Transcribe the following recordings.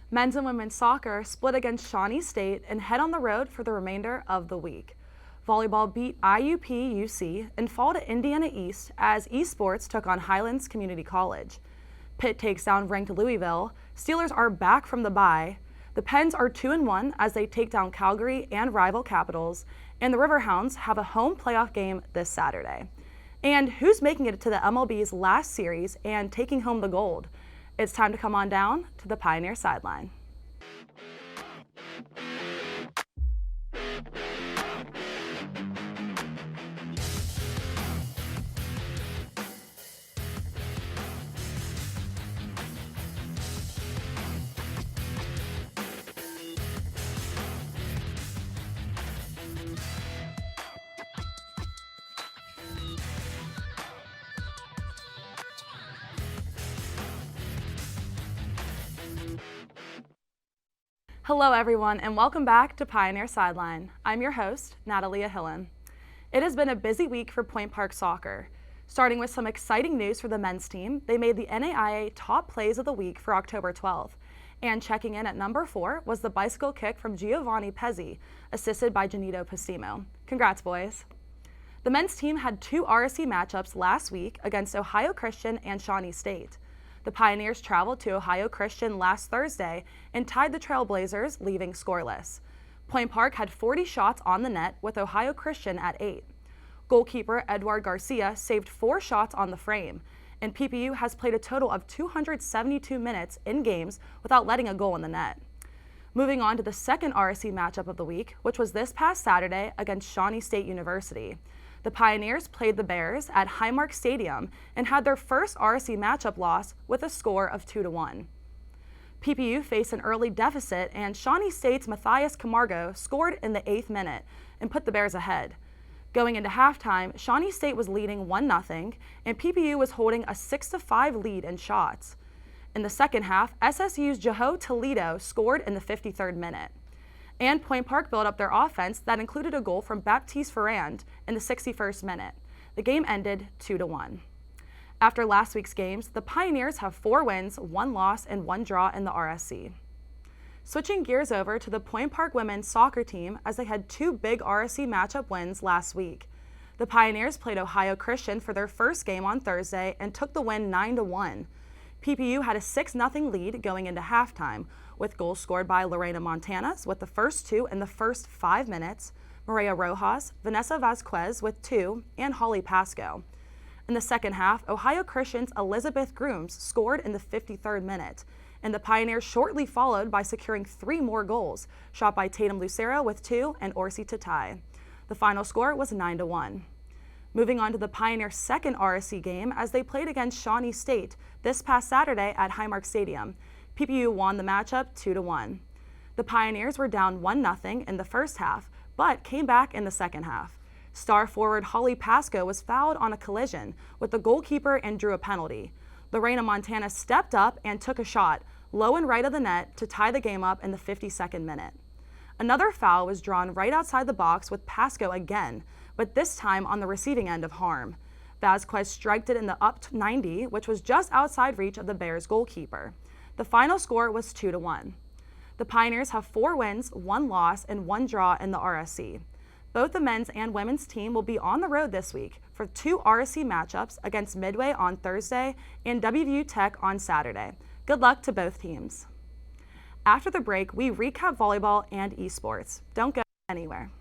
Men's and women's soccer split against Shawnee State and head on the road for the remainder of the week. Volleyball beat IUP-UC and fall to Indiana East as esports took on Highlands Community College. Pitt takes down ranked Louisville. Steelers are back from the bye. The Pens are 2-1 as they take down Calgary and rival Capitals, and the Riverhounds have a home playoff game this Saturday. And who's making it to the MLB's last series and taking home the gold? It's time to come on down to the Pioneer Sideline. Hello everyone and welcome back to Pioneer Sideline. I'm your host, Natalia Hillen. It has been a busy week for Point Park soccer. Starting with some exciting news for the men's team, they made the NAIA Top Plays of the Week for October 12th. And checking in at number 4 was the bicycle kick from Giovanni Pezzi, assisted by Janito Pastimo. Congrats, boys. The men's team had 2 RSC matchups last week against Ohio Christian and Shawnee State. The Pioneers traveled to Ohio Christian last Thursday and tied the Trailblazers, leaving scoreless. Point Park had 40 shots on the net, with Ohio Christian at 8. Goalkeeper Edward Garcia saved 4 shots on the frame, and PPU has played a total of 272 minutes in games without letting a goal in the net. Moving on to the second RSC matchup of the week, which was this past Saturday against Shawnee State University. The Pioneers played the Bears at Highmark Stadium and had their first RSC matchup loss with a score of 2-1. PPU faced an early deficit, and Shawnee State's Matthias Camargo scored in the 8th minute and put the Bears ahead. Going into halftime, Shawnee State was leading 1-0, and PPU was holding a 6-5 lead in shots. In the second half, SSU's Joho Toledo scored in the 53rd minute. And Point Park built up their offense that included a goal from Baptiste Ferrand in the 61st minute. The game ended 2-1. After last week's games, the Pioneers have 4 wins, 1 loss, and 1 draw in the RSC. Switching gears over to the Point Park women's soccer team, as they had 2 big RSC matchup wins last week. The Pioneers played Ohio Christian for their first game on Thursday and took the win 9-1. PPU had a 6-0 lead going into halftime, with goals scored by Lorena Montanas with the first 2 in the first 5 minutes, Maria Rojas, Vanessa Vasquez with 2, and Holly Pasco. In the second half, Ohio Christian's Elizabeth Grooms scored in the 53rd minute, and the Pioneers shortly followed by securing 3 more goals, shot by Tatum Lucero with 2 and Orsi to tie. The final score was 9-1. Moving on to the Pioneers' second RSC game as they played against Shawnee State this past Saturday at Highmark Stadium. PPU won the matchup 2-1. The Pioneers were down 1-0 in the first half, but came back in the second half. Star forward Holly Pasco was fouled on a collision with the goalkeeper and drew a penalty. Lorena Montana stepped up and took a shot, low and right of the net, to tie the game up in the 52nd minute. Another foul was drawn right outside the box with Pasco again, but this time on the receiving end of harm. Vasquez striked it in the up 90, which was just outside reach of the Bears goalkeeper. The final score was 2-1. The Pioneers have 4 wins, 1 loss, and 1 draw in the RSC. Both the men's and women's team will be on the road this week for 2 RSC matchups against Midway on Thursday and WVU Tech on Saturday. Good luck to both teams. After the break, we recap volleyball and esports. Don't go anywhere.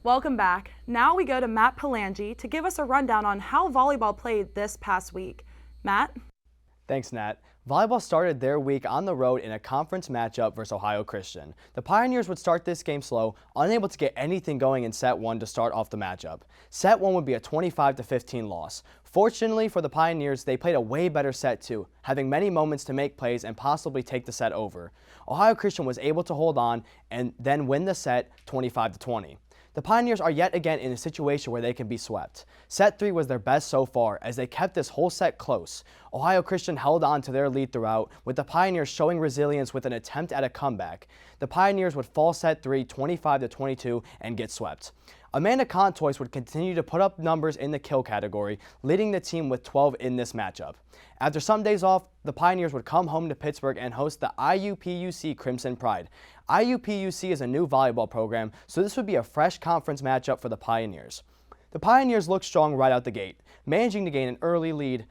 Welcome back. Now we go to Matt Palangi to give us a rundown on how volleyball played this past week. Matt? Thanks, Nat. Volleyball started their week on the road in a conference matchup versus Ohio Christian. The Pioneers would start this game slow, unable to get anything going in set 1 to start off the matchup. Set 1 would be a 25-15 loss. Fortunately for the Pioneers, they played a way better set 2, having many moments to make plays and possibly take the set over. Ohio Christian was able to hold on and then win the set 25-20. The Pioneers are yet again in a situation where they can be swept. Set 3 was their best so far as they kept this whole set close. Ohio Christian held on to their lead throughout, with the Pioneers showing resilience with an attempt at a comeback. The Pioneers would fall set 3 25-22 and get swept. Amanda Contois would continue to put up numbers in the kill category, leading the team with 12 in this matchup. After some days off, the Pioneers would come home to Pittsburgh and host the IUPUC Crimson Pride. IUPUC is a new volleyball program, so this would be a fresh conference matchup for the Pioneers. The Pioneers looked strong right out the gate, managing to gain an early lead.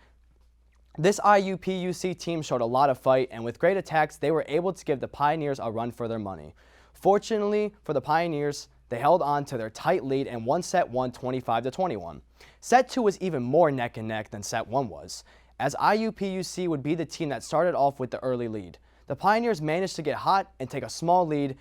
This IUPUC team showed a lot of fight, and with great attacks, they were able to give the Pioneers a run for their money. Fortunately for the Pioneers, they held on to their tight lead and won set 1 25-21. Set 2 was even more neck and neck than set 1 was, as IUPUC would be the team that started off with the early lead. The Pioneers managed to get hot and take a small lead.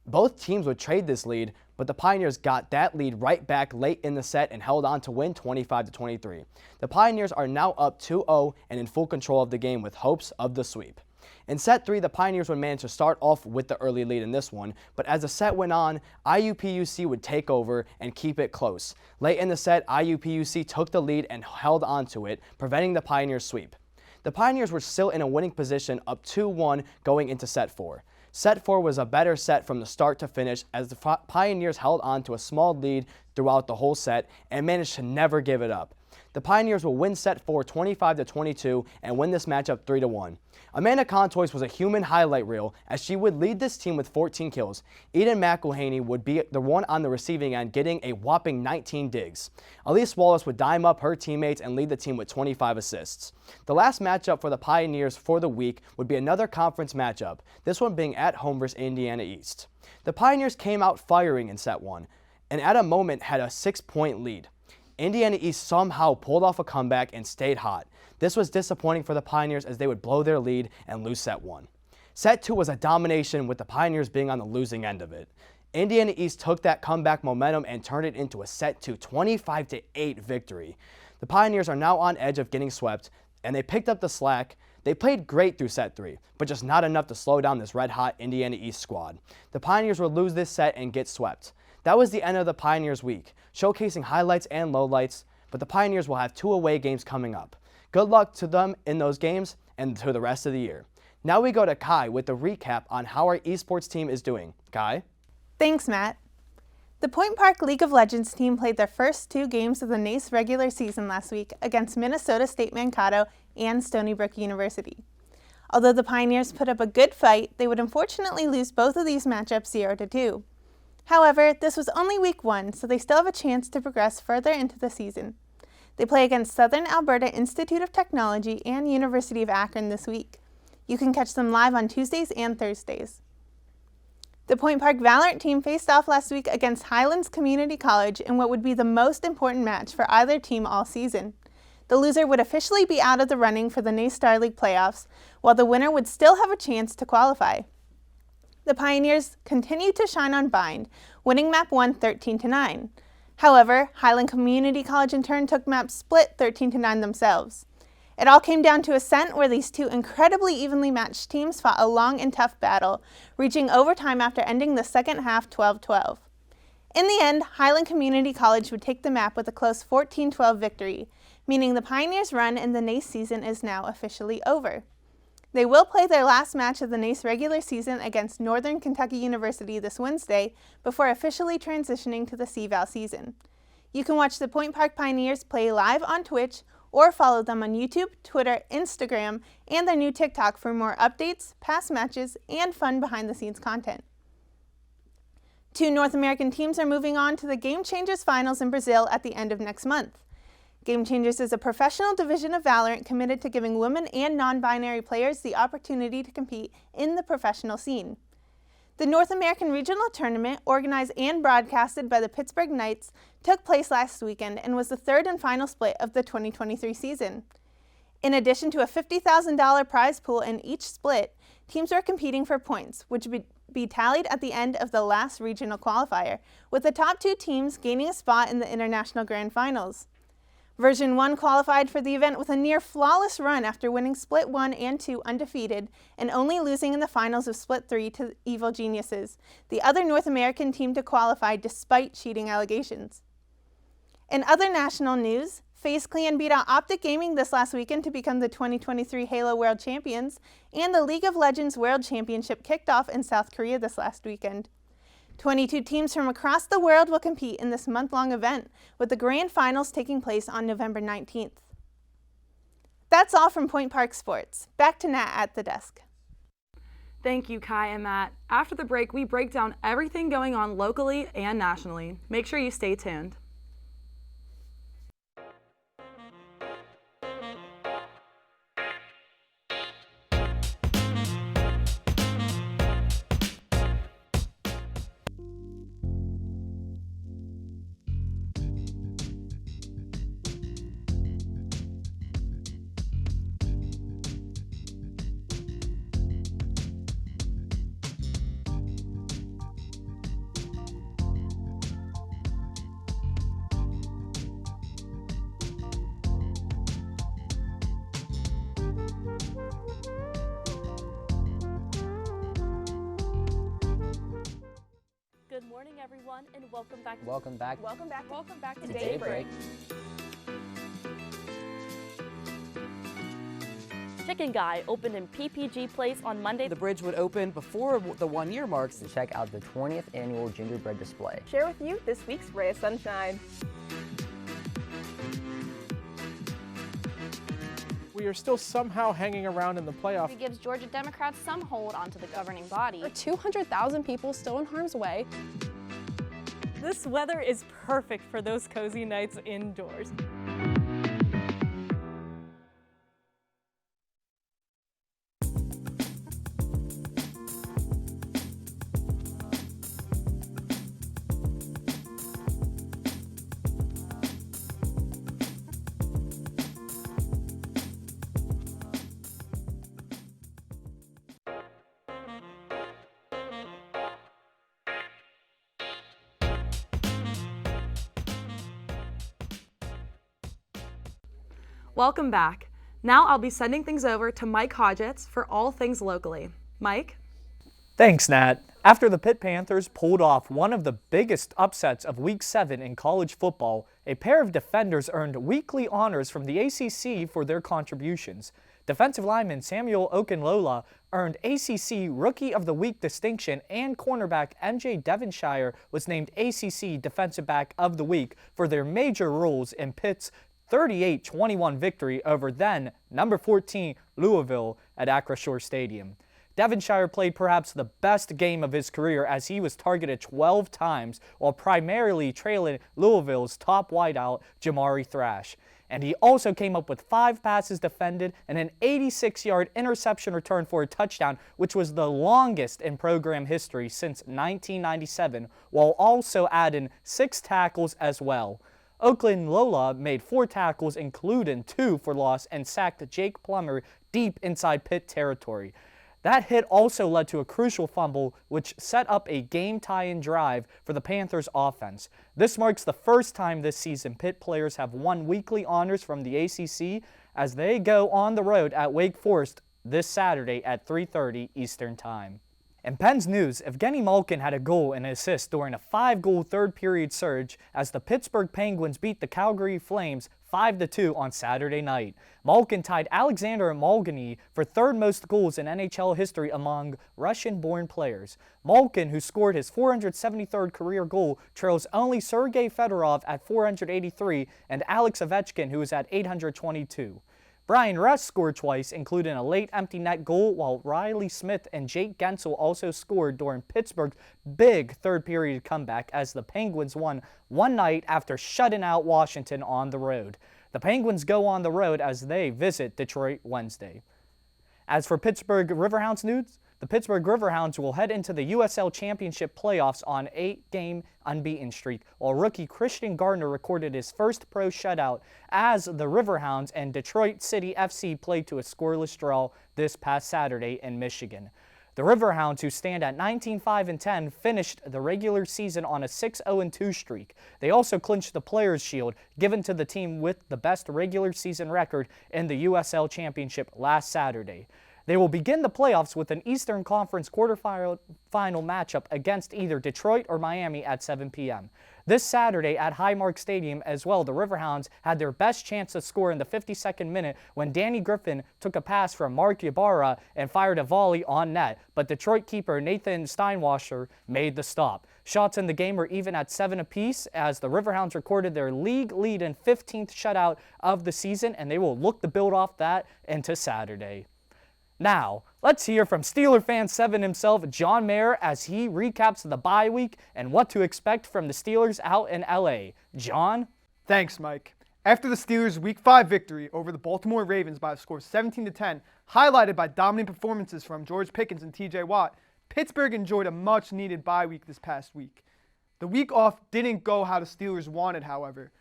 Both teams would trade this lead, but the Pioneers got that lead right back late in the set and held on to win 25-23. The Pioneers are now up 2-0 and in full control of the game with hopes of the sweep. In set 3, the Pioneers would manage to start off with the early lead in this one, but as the set went on, IUPUC would take over and keep it close. Late in the set, IUPUC took the lead and held on to it, preventing the Pioneers' sweep. The Pioneers were still in a winning position, up 2-1 going into set 4. Set 4 was a better set from the start to finish as the Pioneers held on to a small lead throughout the whole set and managed to never give it up. The Pioneers will win set 4 25-22 and win this matchup 3-1. Amanda Contois was a human highlight reel as she would lead this team with 14 kills. Eden McElhaney would be the one on the receiving end, getting a whopping 19 digs. Elise Wallace would dime up her teammates and lead the team with 25 assists. The last matchup for the Pioneers for the week would be another conference matchup, this one being at home versus Indiana East. The Pioneers came out firing in set 1 and at a moment had a 6-point lead. Indiana East somehow pulled off a comeback and stayed hot. This was disappointing for the Pioneers as they would blow their lead and lose set 1. Set 2 was a domination with the Pioneers being on the losing end of it. Indiana East took that comeback momentum and turned it into a set 2 25-8 victory. The Pioneers are now on edge of getting swept and they picked up the slack. They played great through set 3, but just not enough to slow down this red-hot Indiana East squad. The Pioneers would lose this set and get swept. That was the end of the Pioneers week, showcasing highlights and lowlights, but the Pioneers will have 2 away games coming up. Good luck to them in those games and to the rest of the year. Now we go to Kai with the recap on how our esports team is doing. Kai? Thanks, Matt. The Point Park League of Legends team played their first 2 games of the NACE regular season last week against Minnesota State Mankato and Stony Brook University. Although the Pioneers put up a good fight, they would unfortunately lose both of these matchups 0-2. However, this was only week 1, so they still have a chance to progress further into the season. They play against Southern Alberta Institute of Technology and University of Akron this week. You can catch them live on Tuesdays and Thursdays. The Point Park Valorant team faced off last week against Highlands Community College in what would be the most important match for either team all season. The loser would officially be out of the running for the NACE Star League playoffs, while the winner would still have a chance to qualify. The Pioneers continued to shine on Bind, winning map 1 13-9. However, Highland Community College in turn took map split 13-9 themselves. It all came down to Ascent, where these 2 incredibly evenly matched teams fought a long and tough battle, reaching overtime after ending the second half 12-12. In the end, Highland Community College would take the map with a close 14-12 victory, meaning the Pioneers' run in the NACE season is now officially over. They will play their last match of the NACE regular season against Northern Kentucky University this Wednesday before officially transitioning to the CVAL season. You can watch the Point Park Pioneers play live on Twitch or follow them on YouTube, Twitter, Instagram, and their new TikTok for more updates, past matches, and fun behind-the-scenes content. 2 North American teams are moving on to the Game Changers Finals in Brazil at the end of next month. Game Changers is a professional division of Valorant committed to giving women and non-binary players the opportunity to compete in the professional scene. The North American Regional Tournament, organized and broadcasted by the Pittsburgh Knights, took place last weekend and was the third and final split of the 2023 season. In addition to a $50,000 prize pool in each split, teams were competing for points, which would be tallied at the end of the last regional qualifier, with the top 2 teams gaining a spot in the International Grand Finals. Version 1 qualified for the event with a near flawless run after winning Split 1 and 2 undefeated and only losing in the finals of Split 3 to Evil Geniuses, the other North American team to qualify despite cheating allegations. In other national news, FaZe Clan beat out Optic Gaming this last weekend to become the 2023 Halo World Champions, and the League of Legends World Championship kicked off in South Korea this last weekend. 22 teams from across the world will compete in this month-long event, with the grand finals taking place on November 19th. That's all from Point Park Sports. Back to Nat at the desk. Thank you, Kai and Matt. After the break, we break down everything going on locally and nationally. Make sure you stay tuned. Good morning, everyone, and welcome back. Welcome back to Daybreak. Chicken Guy opened in PPG Place on Monday. The bridge would open before the 1-year marks to check out the 20th annual gingerbread display. Share with you this week's Ray of Sunshine. We are still somehow hanging around in the playoff. It gives Georgia Democrats some hold onto the governing body. 200,000 people still in harm's way. This weather is perfect for those cozy nights indoors. Welcome back. Now I'll be sending things over to Mike Hodgetts for all things locally. Mike? Thanks, Nat. After the Pitt Panthers pulled off one of the biggest upsets of Week 7 in college football, a pair of defenders earned weekly honors from the ACC for their contributions. Defensive lineman Samuel Okunlola earned ACC Rookie of the Week distinction, and cornerback MJ Devonshire was named ACC Defensive Back of the Week for their major roles in Pitt's 38-21 victory over then number 14 Louisville at Acrisure Stadium. Devonshire played perhaps the best game of his career as he was targeted 12 times while primarily trailing Louisville's top wideout Jamari Thrash. And he also came up with 5 passes defended and an 86-yard interception return for a touchdown, which was the longest in program history since 1997, while also adding 6 tackles as well. Okunlola made 4 tackles, including 2 for loss, and sacked Jake Plummer deep inside Pitt territory. That hit also led to a crucial fumble, which set up a game-tying drive for the Panthers offense. This marks the first time this season Pitt players have won weekly honors from the ACC as they go on the road at Wake Forest this Saturday at 3:30 Eastern Time. In Penn's news, Evgeny Malkin had a goal and an assist during a 5-goal third-period surge as the Pittsburgh Penguins beat the Calgary Flames 5-2 on Saturday night. Malkin tied Alexander Malgany for third most goals in NHL history among Russian-born players. Malkin, who scored his 473rd career goal, trails only Sergei Fedorov at 483 and Alex Ovechkin, who is at 822. Brian Rust scored twice, including a late empty net goal, while Riley Smith and Jake Gensel also scored during Pittsburgh's big third-period comeback as the Penguins won one night after shutting out Washington on the road. The Penguins go on the road as they visit Detroit Wednesday. As for Pittsburgh Riverhounds news, the Pittsburgh Riverhounds will head into the USL Championship playoffs on an 8-game unbeaten streak, while rookie Christian Gardner recorded his first pro shutout as the Riverhounds and Detroit City FC played to a scoreless draw this past Saturday in Michigan. The Riverhounds, who stand at 19-5-10, finished the regular season on a 6-0-2 streak. They also clinched the Players' Shield, given to the team with the best regular season record in the USL Championship last Saturday. They will begin the playoffs with an Eastern Conference quarterfinal matchup against either Detroit or Miami at 7 p.m. This Saturday at Highmark Stadium as well, the Riverhounds had their best chance to score in the 52nd minute when Danny Griffin took a pass from Mark Ybarra and fired a volley on net, but Detroit keeper Nathan Steinwasser made the stop. Shots in the game were even at 7 apiece as the Riverhounds recorded their league lead and 15th shutout of the season, and they will look to build off that into Saturday. Now, let's hear from Steeler fan 7 himself, John Mayer, as he recaps the bye week and what to expect from the Steelers out in LA. John? Thanks, Mike. After the Steelers' Week 5 victory over the Baltimore Ravens by a score of 17-10, highlighted by dominant performances from George Pickens and TJ Watt, Pittsburgh enjoyed a much-needed bye week this past week. The week off didn't go how the Steelers wanted, however,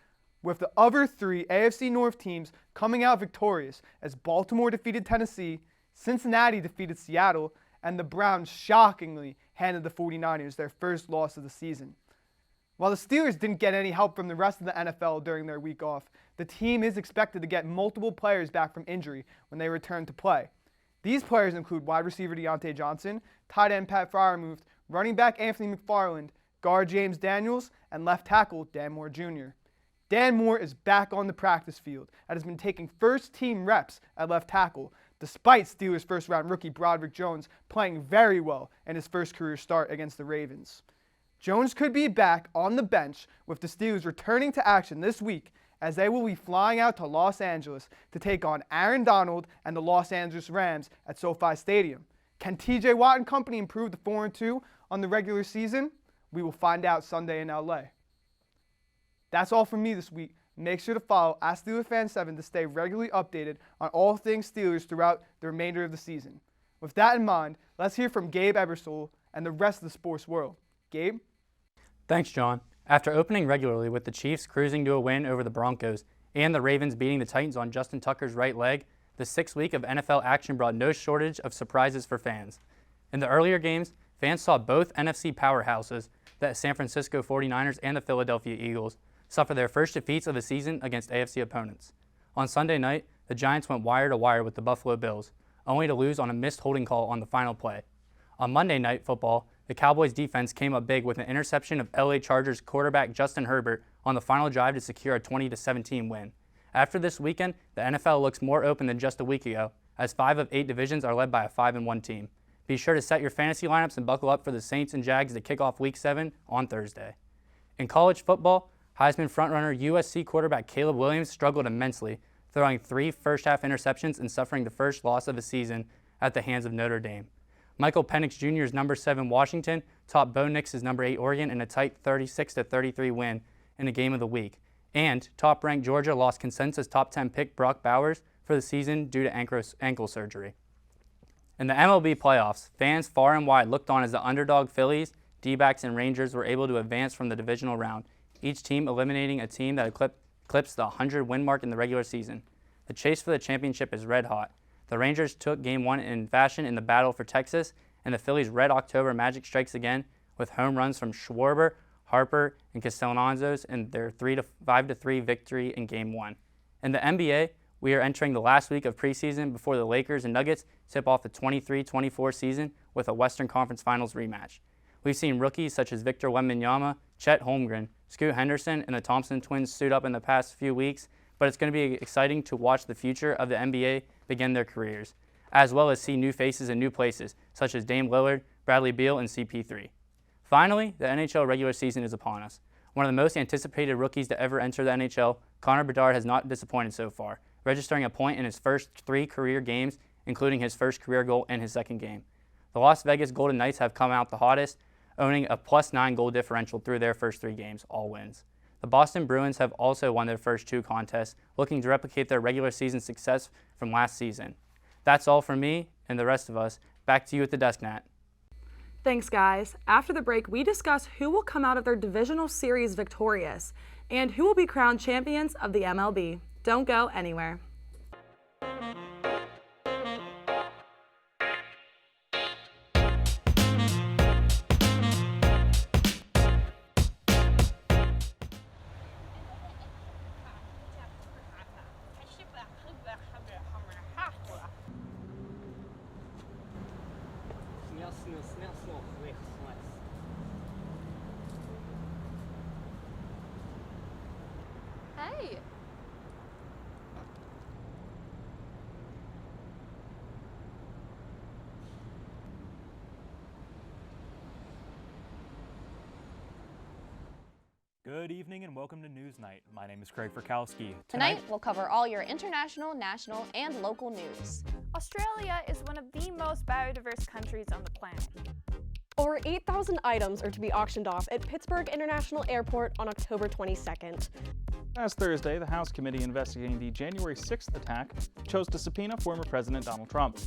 with the other 3 AFC North teams coming out victorious as Baltimore defeated Tennessee, Cincinnati defeated Seattle, and the Browns shockingly handed the 49ers their first loss of the season. While the Steelers didn't get any help from the rest of the NFL during their week off, the team is expected to get multiple players back from injury when they return to play. These players include wide receiver Deontay Johnson, tight end Pat Freiermuth, running back Anthony McFarland, guard James Daniels, and left tackle Dan Moore Jr. Dan Moore is back on the practice field and has been taking first-team reps at left tackle, despite Steelers' first-round rookie Broderick Jones playing very well in his first career start against the Ravens. Jones could be back on the bench with the Steelers returning to action this week as they will be flying out to Los Angeles to take on Aaron Donald and the Los Angeles Rams at SoFi Stadium. Can TJ Watt and company improve to 4-2 on the regular season? We will find out Sunday in LA. That's all from me this week. Make sure to follow @SteelerFan7 to stay regularly updated on all things Steelers throughout the remainder of the season. With that in mind, let's hear from Gabe Ebersole and the rest of the sports world. Gabe? Thanks, John. After opening regularly with the Chiefs cruising to a win over the Broncos and the Ravens beating the Titans on Justin Tucker's right leg, the 6th week of NFL action brought no shortage of surprises for fans. In the earlier games, fans saw both NFC powerhouses, the San Francisco 49ers and the Philadelphia Eagles, suffer their first defeats of the season against AFC opponents. On Sunday night, the Giants went wire to wire with the Buffalo Bills, only to lose on a missed holding call on the final play. On Monday Night Football, the Cowboys defense came up big with an interception of LA Chargers quarterback Justin Herbert on the final drive to secure a 20-17 win. After this weekend, the NFL looks more open than just a week ago, as 5 of 8 divisions are led by a 5-1 team. Be sure to set your fantasy lineups and buckle up for the Saints and Jags to kick off Week 7 on Thursday. In college football, Heisman frontrunner USC quarterback Caleb Williams struggled immensely, throwing 3 first-half interceptions and suffering the first loss of the season at the hands of Notre Dame. Michael Penix Jr.'s number 7 Washington topped Bo Nix's number 8 Oregon in a tight 36-33 win in the game of the week. And top-ranked Georgia lost consensus top 10 pick Brock Bowers for the season due to ankle surgery. In the MLB playoffs, fans far and wide looked on as the underdog Phillies, D-backs, and Rangers were able to advance from the divisional round, each team eliminating a team that eclipsed the 100-win mark in the regular season. The chase for the championship is red hot. The Rangers took Game 1 in fashion in the battle for Texas, and the Phillies' Red October magic strikes again with home runs from Schwarber, Harper, and Castellanos in their 5-3 victory in Game 1. In the NBA, we are entering the last week of preseason before the Lakers and Nuggets tip off the 23-24 season with a Western Conference Finals rematch. We've seen rookies such as Victor Wembanyama, Chet Holmgren, Scoot Henderson, and the Thompson twins suit up in the past few weeks, but it's going to be exciting to watch the future of the NBA begin their careers, as well as see new faces in new places, such as Dame Lillard, Bradley Beal, and CP3. Finally, the NHL regular season is upon us. One of the most anticipated rookies to ever enter the NHL, Connor Bedard has not disappointed so far, registering a point in his first 3 career games, including his first career goal in his second game. The Las Vegas Golden Knights have come out the hottest, owning a +9 goal differential through their first 3 games, all wins. The Boston Bruins have also won their first 2 contests, looking to replicate their regular season success from last season. That's all from me and the rest of us. Back back to you at the desk, Nat. Thanks, guys. After the break, we discuss who will come out of their divisional series victorious and who will be crowned champions of the MLB. Don't go anywhere. Hey. Good evening and welcome to News Night. My name is Craig Furkowski. Tonight, we'll cover all your international, national, and local news. Australia is one of the most biodiverse countries on the planet. Over 8,000 items are to be auctioned off at Pittsburgh International Airport on October 22nd. Last Thursday, the House committee investigating the January 6th attack chose to subpoena former President Donald Trump.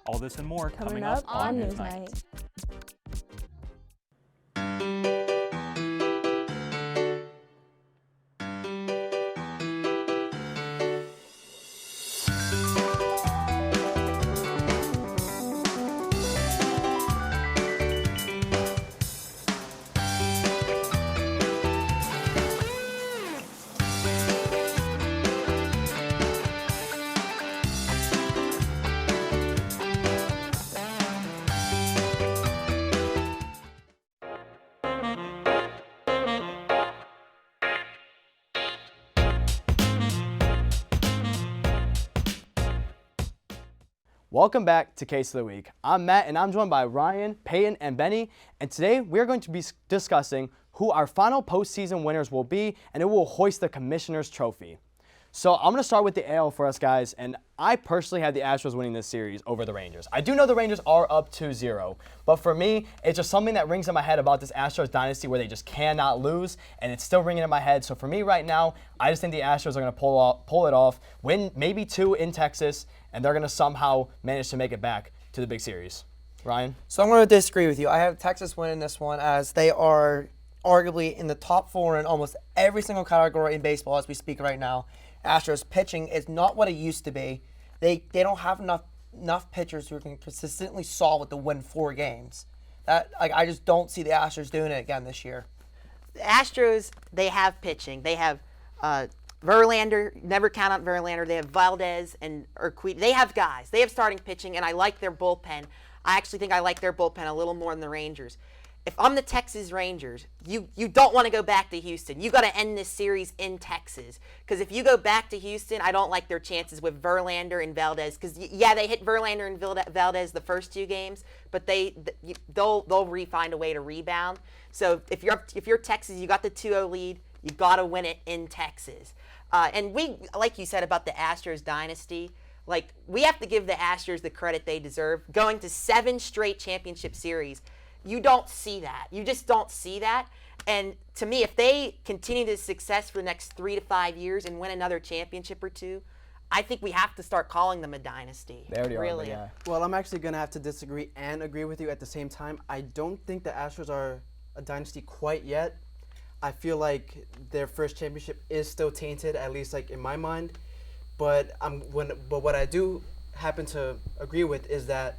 All this and more coming up on News Night. Welcome back to Case of the Week. I'm Matt and I'm joined by Ryan, Peyton, and Benny. And today we're going to be discussing who our final postseason winners will be and who will hoist the Commissioner's Trophy. So I'm going to start with the AL for us guys, and I personally have the Astros winning this series over the Rangers. I do know the Rangers are up 2-0, but for me, it's just something that rings in my head about this Astros dynasty where they just cannot lose, and it's still ringing in my head. So for me right now, I just think the Astros are going to pull it off, win maybe 2 in Texas, and they're going to somehow manage to make it back to the big series. Ryan? So I'm going to disagree with you. I have Texas winning this one as they are arguably in the top 4 in almost every single category in baseball as we speak right now. Astros pitching is not what it used to be. They don't have enough pitchers who can consistently solve it to win 4 games. I just don't see the Astros doing it again this year. The Astros, they have pitching. They have Verlander. Never count out Verlander. They have Valdez and Urquidy. They have guys. They have starting pitching, and I like their bullpen. I actually think I like their bullpen a little more than the Rangers. If I'm the Texas Rangers, you don't want to go back to Houston. You got to end this series in Texas. Because if you go back to Houston, I don't like their chances with Verlander and Valdez. Because, yeah, they hit Verlander and Valdez the first 2 games, but they'll find a way to rebound. So if you're Texas, you got the 2-0 lead. You got to win it in Texas. And we, like you said about the Astros dynasty, like we have to give the Astros the credit they deserve. Going to 7 straight championship series. You don't see that. You just don't see that. And to me, if they continue this success for the next 3 to 5 years and win another championship or 2, I think we have to start calling them a dynasty. They already really. are, yeah. Well, I'm actually going to have to disagree and agree with you at the same time. I don't think the Astros are a dynasty quite yet. I feel like their first championship is still tainted, at least like in my mind. But what I do happen to agree with is that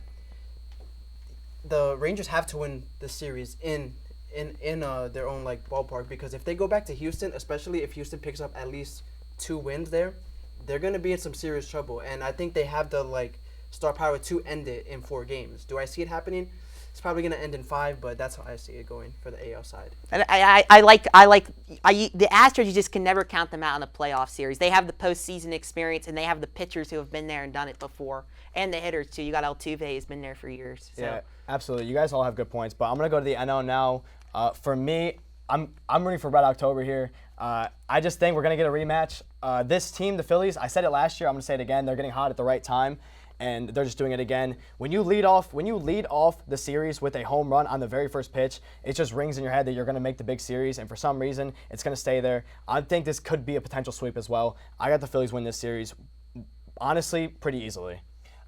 the Rangers have to win the series in their own like ballpark, because if they go back to Houston, especially if Houston picks up at least 2 wins there, they're going to be in some serious trouble. And I think they have the like star power to end it in 4 games. Do I see it happening? It's probably going to end in 5, but that's how I see it going for the AL side. And I like the Astros. You just can never count them out in a playoff series. They have the postseason experience, and they have the pitchers who have been there and done it before, and the hitters too. You got Altuve, who's been there for years. So. Yeah, absolutely. You guys all have good points, but I'm gonna go to the NL now. For me, I'm rooting for Red October here. I just think we're gonna get a rematch. This team, the Phillies, I said it last year. I'm gonna say it again. They're getting hot at the right time, and they're just doing it again. When you lead off the series with a home run on the very first pitch, it just rings in your head that you're going to make the big series, and for some reason, it's going to stay there. I think this could be a potential sweep as well. I got the Phillies win this series honestly pretty easily.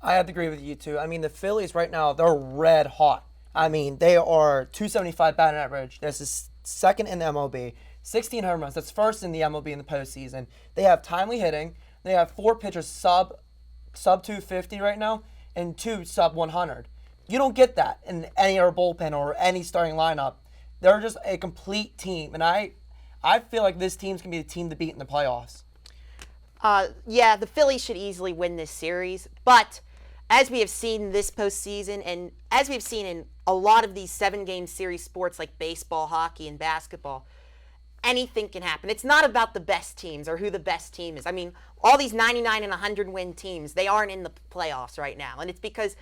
I have to agree with you too. I mean, the Phillies right now, they're red hot. I mean, they are 275 batting average. This is second in the MLB. 16 home runs. That's first in the MLB in the postseason. They have timely hitting. They have 4 pitchers sub 250 right now and 2 sub 100. You don't get that in any other bullpen or any starting lineup. They're just a complete team, and I feel like this team's gonna be the team to beat in the playoffs. Yeah, the Phillies should easily win this series, but as we have seen this postseason, and as we've seen in a lot of these 7-game series sports like baseball, hockey, and basketball, anything can happen. It's not about the best teams or who the best team is. I mean, all these 99 and 100 win teams, they aren't in the playoffs right now, and it's because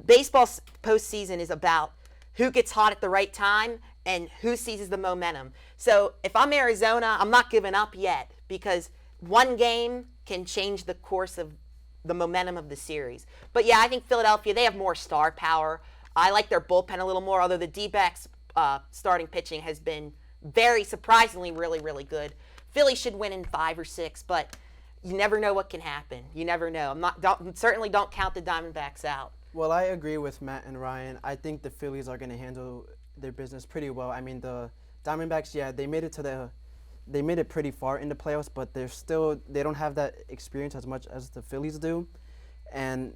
baseball's postseason is about who gets hot at the right time and who seizes the momentum. So if I'm Arizona, I'm not giving up yet because one game can change the course of the momentum of the series. But yeah, I think Philadelphia, they have more star power. I like their bullpen a little more, although the D-backs starting pitching has been very surprisingly really, really good. Philly should win in 5 or 6, but you never know what can happen. You never know. Certainly don't count the Diamondbacks out. Well, I agree with Matt and Ryan. I think the Phillies are going to handle their business pretty well. I mean, the Diamondbacks, yeah, they made it pretty far in the playoffs, but they don't have that experience as much as the Phillies do. And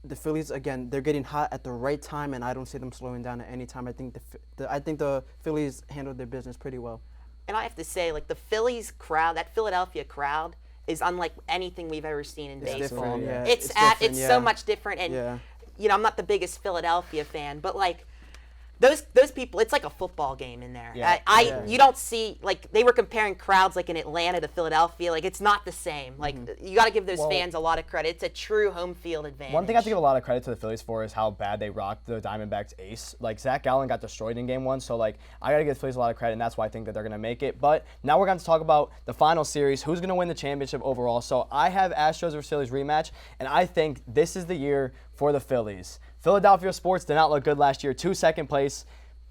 the Phillies, again, they're getting hot at the right time, and I don't see them slowing down at any time. I think the Phillies handled their business pretty well. And I have to say, like, the Phillies crowd, that Philadelphia crowd, is unlike anything we've ever seen in baseball. Yeah. It's so much different. And you know, I'm not the biggest Philadelphia fan, but like those people, it's like a football game in there. You don't see, like, they were comparing crowds like in Atlanta to Philadelphia. Like, it's not the same. Like, you got to give those fans a lot of credit. It's a true home field advantage. One thing I have to give a lot of credit to the Phillies for is how bad they rocked the Diamondbacks ace. Like, Zach Gallen got destroyed in game 1, so like I got to give the Phillies a lot of credit, and that's why I think that they're going to make it. But now we're going to talk about the final series, who's going to win the championship overall. So I have Astros versus Phillies rematch, and I think this is the year for the Phillies. Philadelphia sports did not look good last year. 2 second place.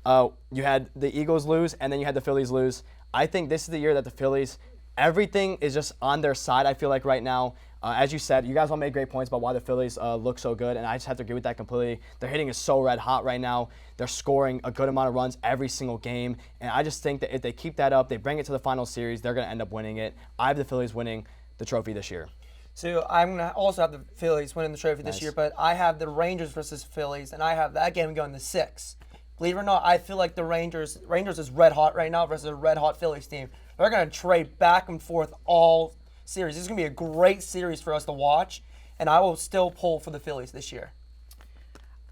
You had the Eagles lose, and then you had the Phillies lose. I think this is the year that the Phillies, everything is just on their side, I feel like, right now. As you said, you guys all made great points about why the Phillies look so good, and I just have to agree with that completely. Their hitting is so red hot right now. They're scoring a good amount of runs every single game, and I just think that if they keep that up, they bring it to the final series, they're going to end up winning it. I have the Phillies winning the trophy this year. So I'm going to also have the Phillies winning the trophy this year, but I have the Rangers versus Phillies, and I have that game going to 6. Believe it or not, I feel like the Rangers is red hot right now versus a red hot Phillies team. They're going to trade back and forth all series. This is going to be a great series for us to watch, and I will still pull for the Phillies this year.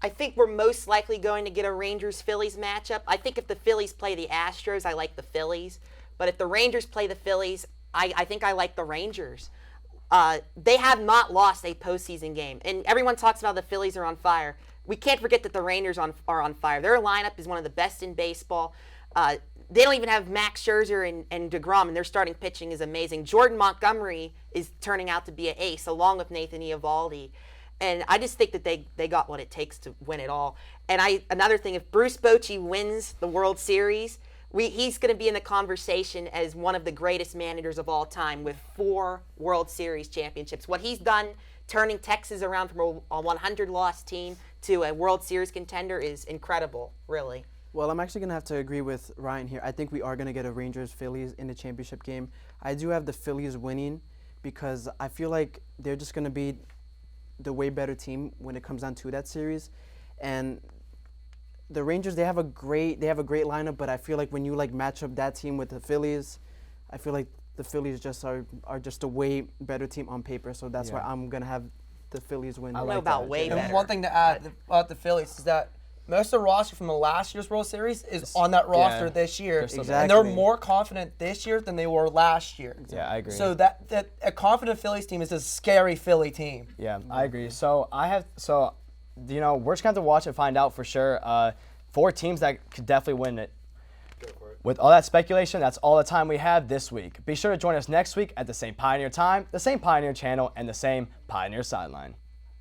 I think we're most likely going to get a Rangers-Phillies matchup. I think if the Phillies play the Astros, I like the Phillies. But if the Rangers play the Phillies, I think I like the Rangers. They have not lost a postseason game. And everyone talks about the Phillies are on fire. We can't forget that the Rangers are on fire. Their lineup is one of the best in baseball. They don't even have Max Scherzer and DeGrom, and their starting pitching is amazing. Jordan Montgomery is turning out to be an ace, along with Nathan Eovaldi. And I just think that they got what it takes to win it all. And another thing, if Bruce Bochy wins the World Series, he's going to be in the conversation as one of the greatest managers of all time with 4 World Series championships. What he's done, turning Texas around from a 100-loss team to a World Series contender, is incredible, really. Well, I'm actually going to have to agree with Ryan here. I think we are going to get a Rangers-Phillies in the championship game. I do have the Phillies winning because I feel like they're just going to be the way better team when it comes down to that series. And the Rangers, they have a great lineup, but I feel like when you match up that team with the Phillies, I feel like the Phillies just are just a way better team on paper. So that's why I'm going to have the Phillies win. I don't know about way better. And one thing to add about the Phillies is that most of the roster from the last year's World Series is on that roster this year. Exactly. And they're more confident this year than they were last year. Yeah, I agree. So that a confident Phillies team is a scary Philly team. Yeah, I agree. So we're just going to have to watch and find out for sure. 4 teams that could definitely win it. With all that speculation, that's all the time we have this week. Be sure to join us next week at the same Pioneer time, the same Pioneer channel, and the same Pioneer Sideline.